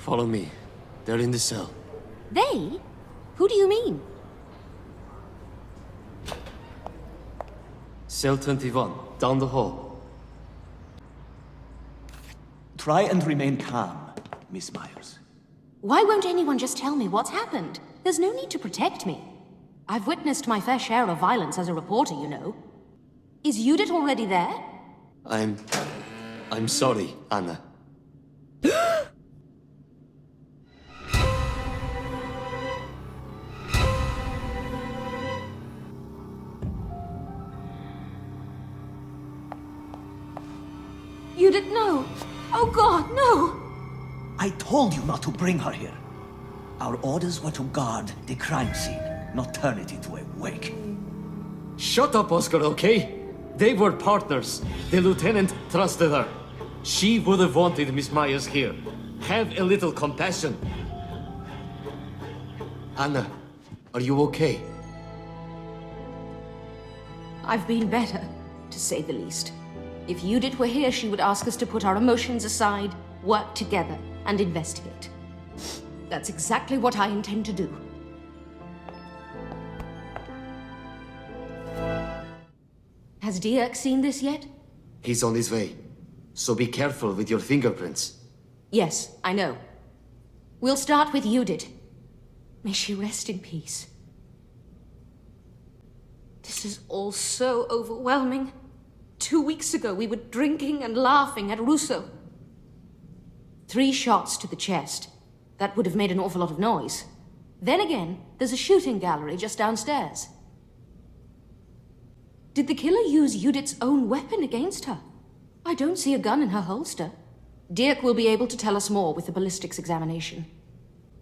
Follow me. They're in the cell. They? Who do you mean? Cell 21, down the hall. Try and remain calm, Miss Myers. Why won't anyone just tell me what's happened? There's no need to protect me. I've witnessed my fair share of violence as a reporter, you know. Is Judith already there? I'm sorry, Anna. Judith, no! Oh God, no! I told you not to bring her here. Our orders were to guard the crime scene, not turn it into a wake. Shut up, Oscar, okay? They were partners. The lieutenant trusted her. She would have wanted Miss Myers here. Have a little compassion. Anna, are you okay? I've been better, to say the least. If Judith were here, she would ask us to put our emotions aside, work together, and investigate. That's exactly what I intend to do. Has Dirk seen this yet? He's on his way. So be careful with your fingerprints. Yes, I know. We'll start with Judith. May she rest in peace. This is all so overwhelming. 2 weeks ago, we were drinking and laughing at Russo. 3 shots to the chest. That would have made an awful lot of noise. Then again, there's a shooting gallery just downstairs. Did the killer use Judith's own weapon against her? I don't see a gun in her holster. Dirk will be able to tell us more with the ballistics examination.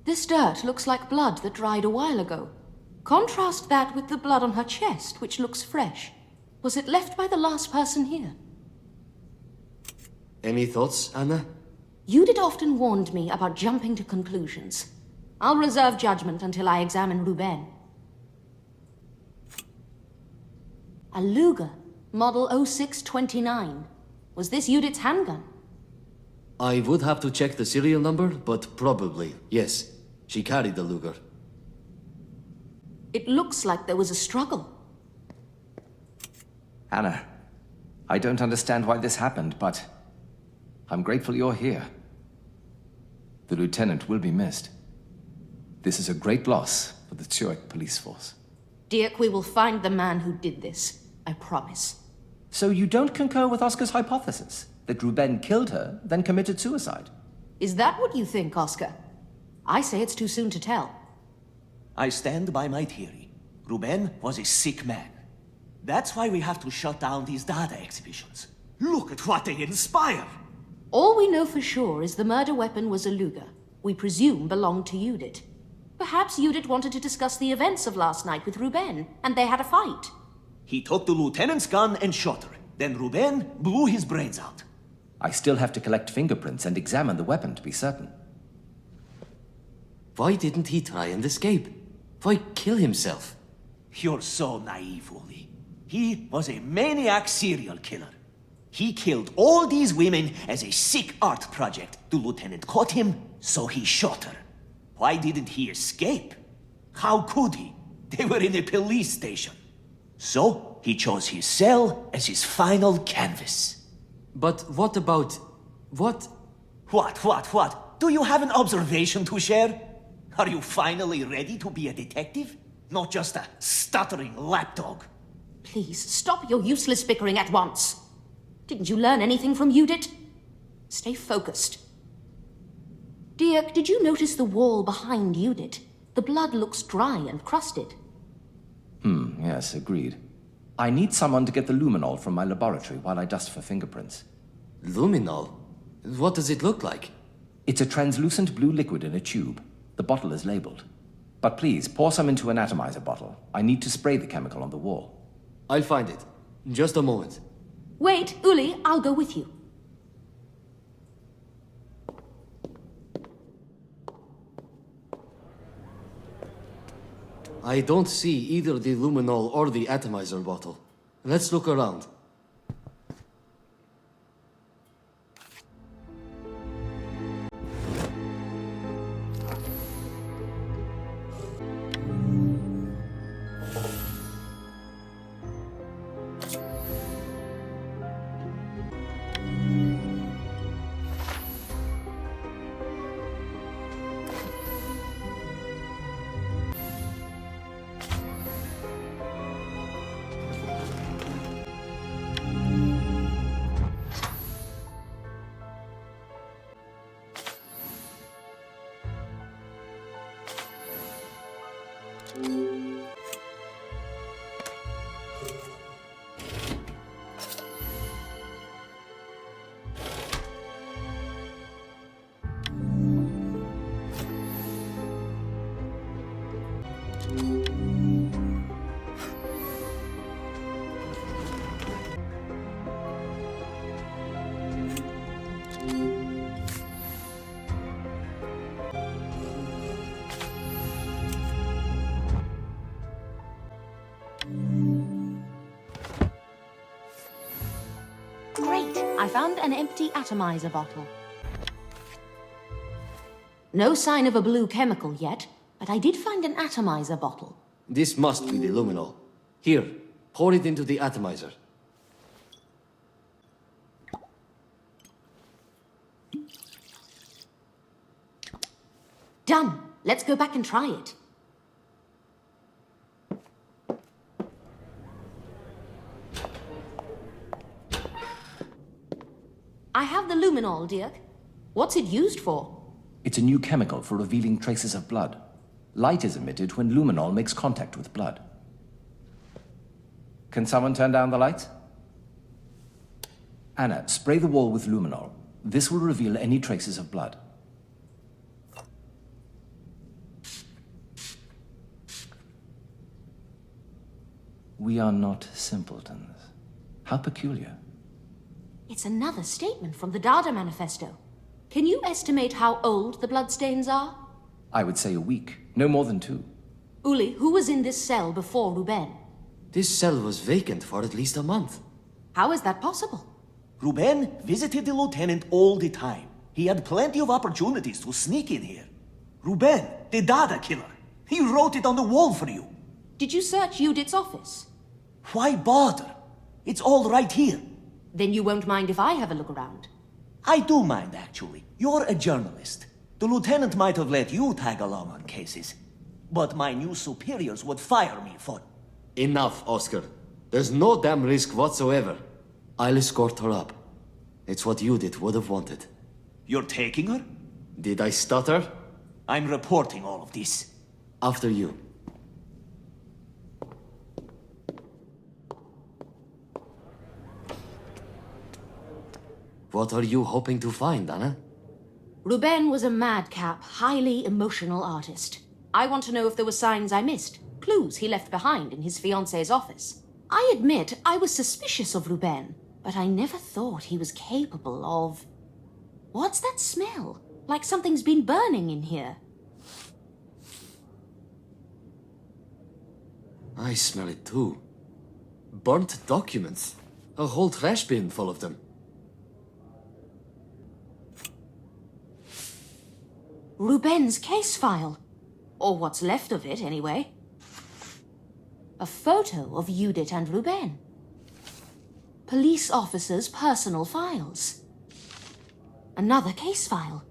This dirt looks like blood that dried a while ago. Contrast that with the blood on her chest, which looks fresh. Was it left by the last person here? Any thoughts, Anna? Judith often warned me about jumping to conclusions. I'll reserve judgment until I examine Ruben. A Luger, model 0629. Was this Judith's handgun? I would have to check the serial number, but probably, yes. She carried the Luger. It looks like there was a struggle. Anna, I don't understand why this happened, but I'm grateful you're here. The lieutenant will be missed. This is a great loss for the Zurich police force. Dirk, we will find the man who did this. I promise. So you don't concur with Oscar's hypothesis that Ruben killed her, then committed suicide? Is that what you think, Oscar? I say it's too soon to tell. I stand by my theory. Ruben was a sick man. That's why we have to shut down these Dada exhibitions. Look at what they inspire! All we know for sure is the murder weapon was a Luger. We presume belonged to Judith. Perhaps Judith wanted to discuss the events of last night with Ruben, and they had a fight. He took the lieutenant's gun and shot her. Then Ruben blew his brains out. I still have to collect fingerprints and examine the weapon to be certain. Why didn't he try and escape? Why kill himself? You're so naive, Uli. He was a maniac serial killer. He killed all these women as a sick art project. The lieutenant caught him, so he shot her. Why didn't he escape? How could he? They were in a police station. So he chose his cell as his final canvas. But what about... what? What? Do you have an observation to share? Are you finally ready to be a detective? Not just a stuttering lapdog. Please, stop your useless bickering at once. Didn't you learn anything from Judith? Stay focused. Dirk, did you notice the wall behind Judith? The blood looks dry and crusted. Yes, agreed. I need someone to get the luminol from my laboratory while I dust for fingerprints. Luminol? What does it look like? It's a translucent blue liquid in a tube. The bottle is labeled. But please, pour some into an atomizer bottle. I need to spray the chemical on the wall. I'll find it. Just a moment. Wait, Uli, I'll go with you. I don't see either the luminol or the atomizer bottle. Let's look around. found an empty atomizer bottle. No sign of a blue chemical yet, but I did find an atomizer bottle. This must be the luminol. Here, pour it into the atomizer. Done. Let's go back and try it. I have the luminol, Dirk. What's it used for? It's a new chemical for revealing traces of blood. Light is emitted when luminol makes contact with blood. Can someone turn down the lights? Anna, spray the wall with luminol. This will reveal any traces of blood. We are not simpletons. How peculiar. It's another statement from the Dada manifesto. Can you estimate how old the bloodstains are? I would say a week, no more than 2. Uli, who was in this cell before Ruben? This cell was vacant for at least a month. How is that possible? Ruben visited the lieutenant all the time. He had plenty of opportunities to sneak in here. Ruben, the Dada killer. He wrote it on the wall for you. Did you search Judith's office? Why bother? It's all right here. Then you won't mind if I have a look around. I do mind, actually. You're a journalist. The lieutenant might have let you tag along on cases. But my new superiors would fire me for... Enough, Oscar. There's no damn risk whatsoever. I'll escort her up. It's what Judith would have wanted. You're taking her? Did I stutter? I'm reporting all of this. After you. What are you hoping to find, Anna? Ruben was a madcap, highly emotional artist. I want to know if there were signs I missed, clues he left behind in his fiancée's office. I admit I was suspicious of Ruben, but I never thought he was capable of... What's that smell? Like something's been burning in here. I smell it too. Burnt documents. A whole trash bin full of them. Ruben's case file. Or what's left of it, anyway. A photo of Judith and Ruben. Police officers' personal files. Another case file.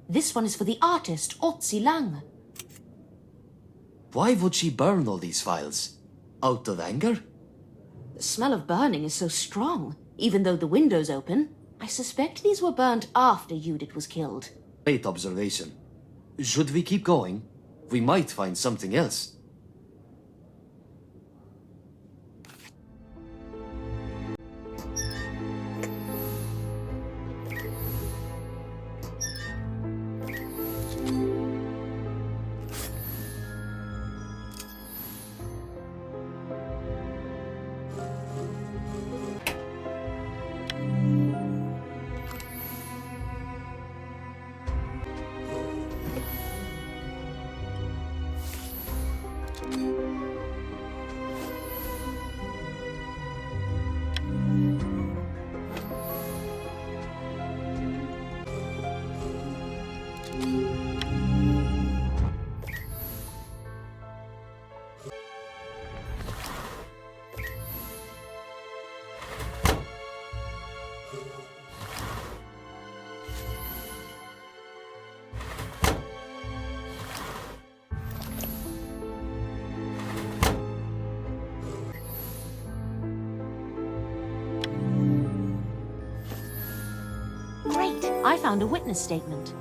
This one is for the artist Otzi Lang. Why would she burn all these files? Out of anger? The smell of burning is so strong, even though the window's open. I suspect these were burnt after Judith was killed. Great observation. Should we keep going? We might find something else. Great! I found a witness statement.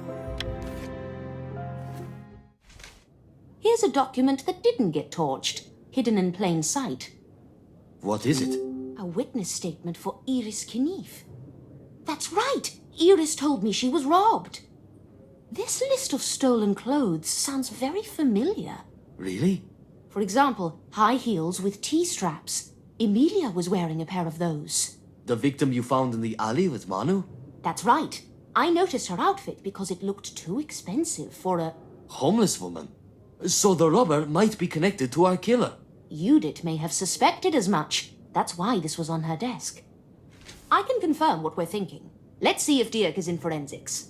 Here's a document that didn't get torched, hidden in plain sight. What is it? A witness statement for Iris Knief. That's right! Iris told me she was robbed. This list of stolen clothes sounds very familiar. Really? For example, high heels with T-straps. Emilia was wearing a pair of those. The victim you found in the alley with Manu? That's right. I noticed her outfit because it looked too expensive for a... Homeless woman. So the robber might be connected to our killer. Judith may have suspected as much. That's why this was on her desk. I can confirm what we're thinking. Let's see if Dirk is in forensics.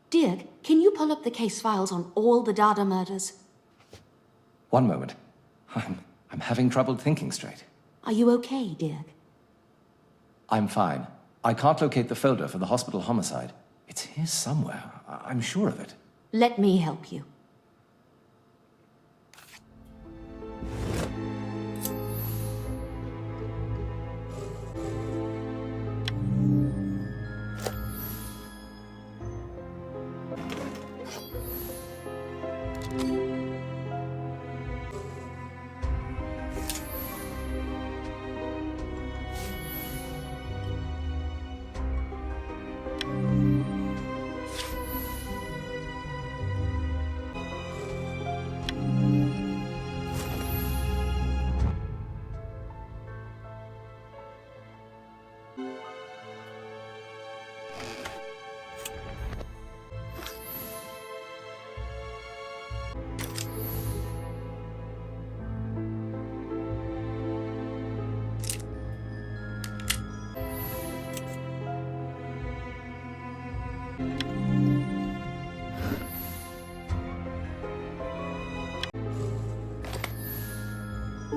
Dirk, can you pull up the case files on all the Dada murders? One moment. I'm having trouble thinking straight. Are you okay, Dirk? I'm fine. I can't locate the folder for the hospital homicide. It's here somewhere. I'm sure of it. Let me help you.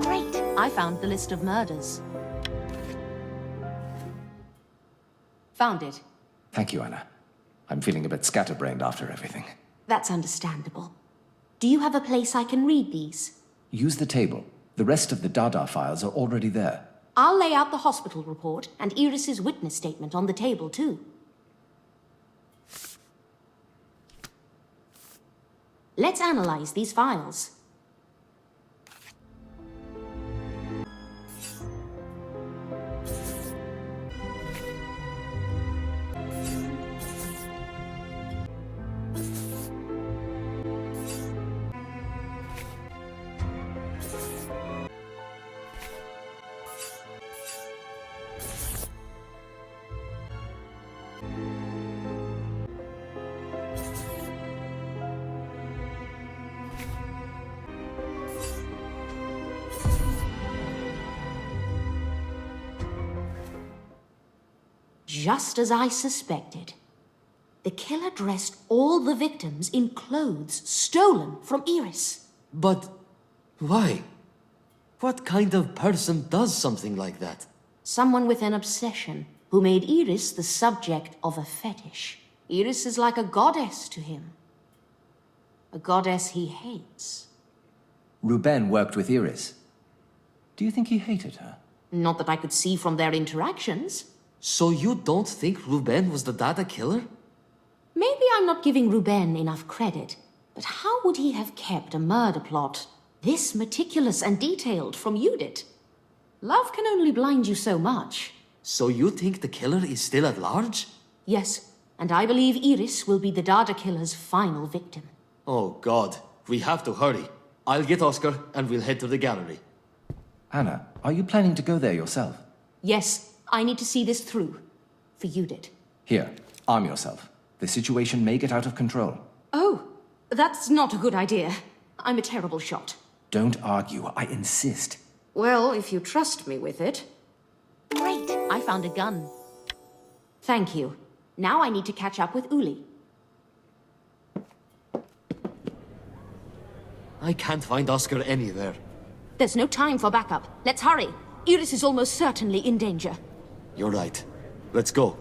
Great! I found the list of murders. Found it. Thank you, Anna. I'm feeling a bit scatterbrained after everything. That's understandable. Do you have a place I can read these? Use the table. The rest of the Dada files are already there. I'll lay out the hospital report and Iris's witness statement on the table, too. Let's analyze these files. Just as I suspected. The killer dressed all the victims in clothes stolen from Iris. But why? What kind of person does something like that? Someone with an obsession who made Iris the subject of a fetish. Iris is like a goddess to him. A goddess he hates. Ruben worked with Iris. Do you think he hated her? Not that I could see from their interactions. So you don't think Ruben was the Dada killer? Maybe I'm not giving Ruben enough credit, but how would he have kept a murder plot this meticulous and detailed from Judith? Love can only blind you so much. So you think the killer is still at large? Yes, and I believe Iris will be the Dada killer's final victim. Oh God, we have to hurry. I'll get Oscar and we'll head to the gallery. Anna, are you planning to go there yourself? Yes, I need to see this through. For Judith. Here, arm yourself. The situation may get out of control. Oh, that's not a good idea. I'm a terrible shot. Don't argue, I insist. Well, if you trust me with it. Great, I found a gun. Thank you. Now I need to catch up with Uli. I can't find Oscar anywhere. There's no time for backup. Let's hurry. Iris is almost certainly in danger. You're right. Let's go.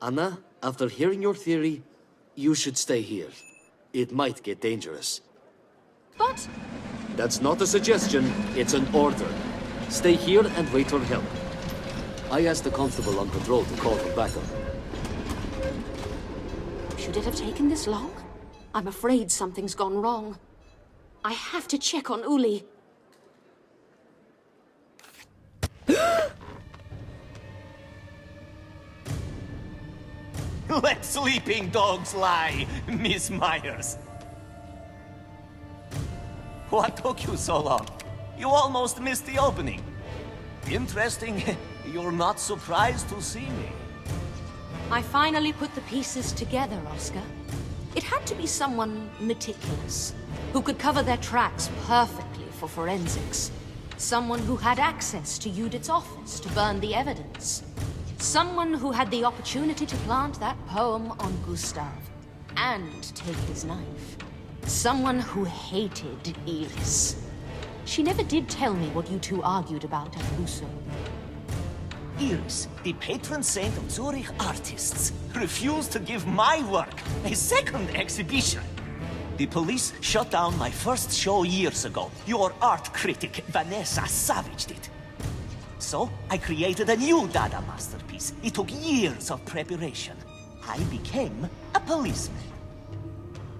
Anna, after hearing your theory, you should stay here. It might get dangerous. But... That's not a suggestion, it's an order. Stay here and wait for help. I asked the constable on patrol to call for backup. Should it have taken this long? I'm afraid something's gone wrong. I have to check on Uli. Let sleeping dogs lie, Miss Myers. What took you so long? You almost missed the opening. Interesting, You're not surprised to see me. I finally put the pieces together, Oscar. It had to be someone meticulous, who could cover their tracks perfectly for forensics. Someone who had access to Judith's office to burn the evidence. Someone who had the opportunity to plant that poem on Gustav and take his knife. Someone who hated Iris. She never did tell me what you two argued about at Rousseau. Iris, the patron saint of Zurich artists, refused to give my work a second exhibition. The police shut down my first show years ago. Your art critic, Vanessa, savaged it. So, I created a new Dada masterpiece. It took years of preparation. I became a policeman.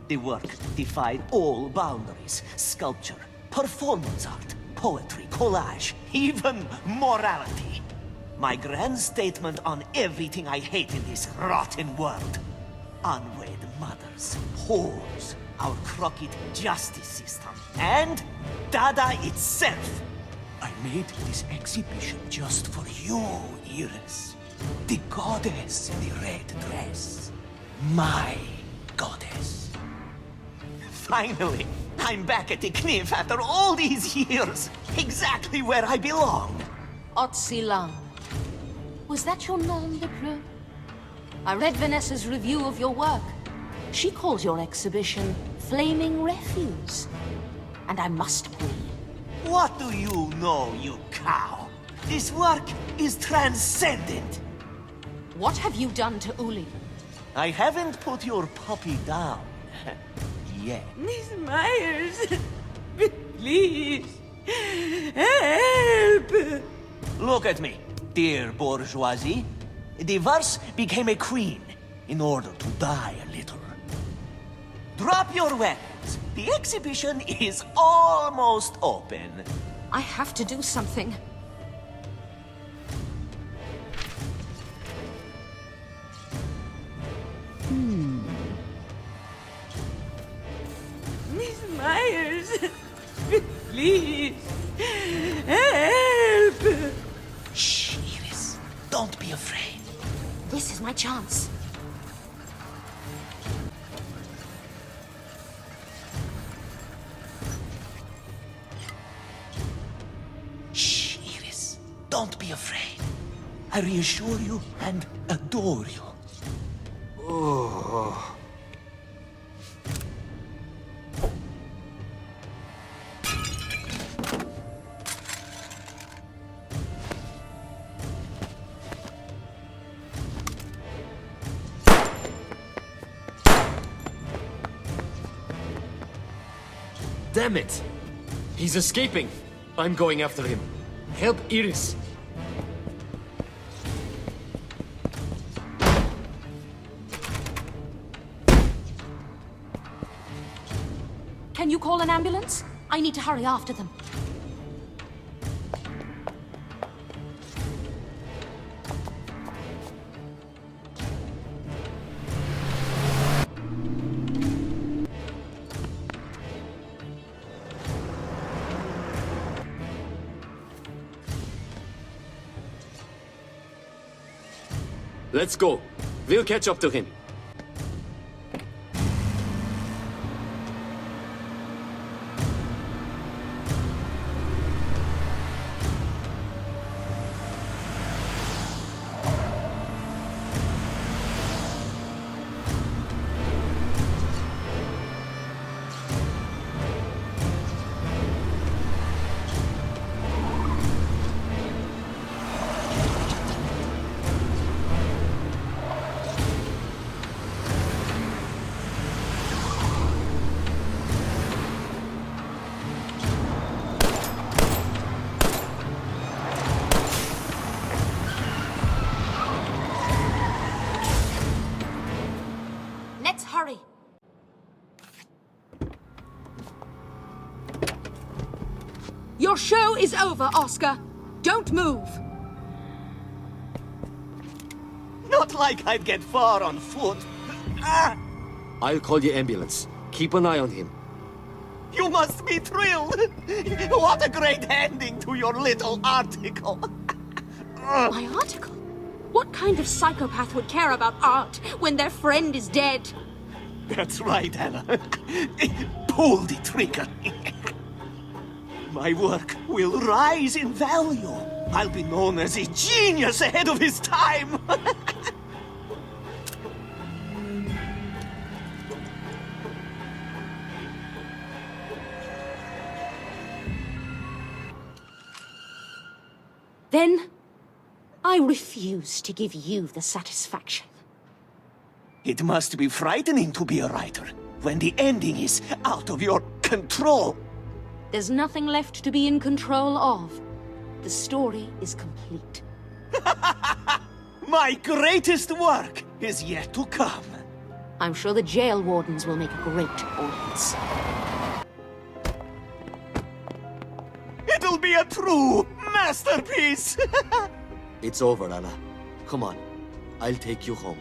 The work defied all boundaries. Sculpture, performance art, poetry, collage, even morality. My grand statement on everything I hate in this rotten world. Unwed mothers, whores, our crooked justice system, and Dada itself. I made this exhibition just for you, Iris. The goddess in the red dress. My goddess. Finally, I'm back at the cliff after all these years. Exactly where I belong. Otzi Lang. Was that your nom de plume? I read Vanessa's review of your work. She calls your exhibition Flaming Refuse. And I must agree. What do you know, you cow? This work is transcendent. What have you done to Uli? I haven't put your puppy down yet. Miss Myers, please, help! Look at me, dear bourgeoisie. The verse became a queen in order to die a little. Drop your weapons. The exhibition is almost open. I have to do something. Miss Myers, please, help! Shh, Iris. Don't be afraid. This is my chance. Shh, Iris. Don't be afraid. I reassure you and adore you. Damn it! He's escaping. I'm going after him. Help Iris. Can you call an ambulance? I need to hurry after them. Let's go. We'll catch up to him. Let's hurry. Your show is over, Oscar. Don't move. Not like I'd get far on foot. Ah! I'll call the ambulance. Keep an eye on him. You must be thrilled! What a great ending to your little article! My article? What kind of psychopath would care about art when their friend is dead? That's right, Anna. Pull the trigger. My work will rise in value. I'll be known as a genius ahead of his time. Then, I refuse to give you the satisfaction. It must be frightening to be a writer when the ending is out of your control. There's nothing left to be in control of. The story is complete. My greatest work is yet to come. I'm sure the jail wardens will make a great audience. It'll be a true masterpiece. It's over, Anna. Come on. I'll take you home.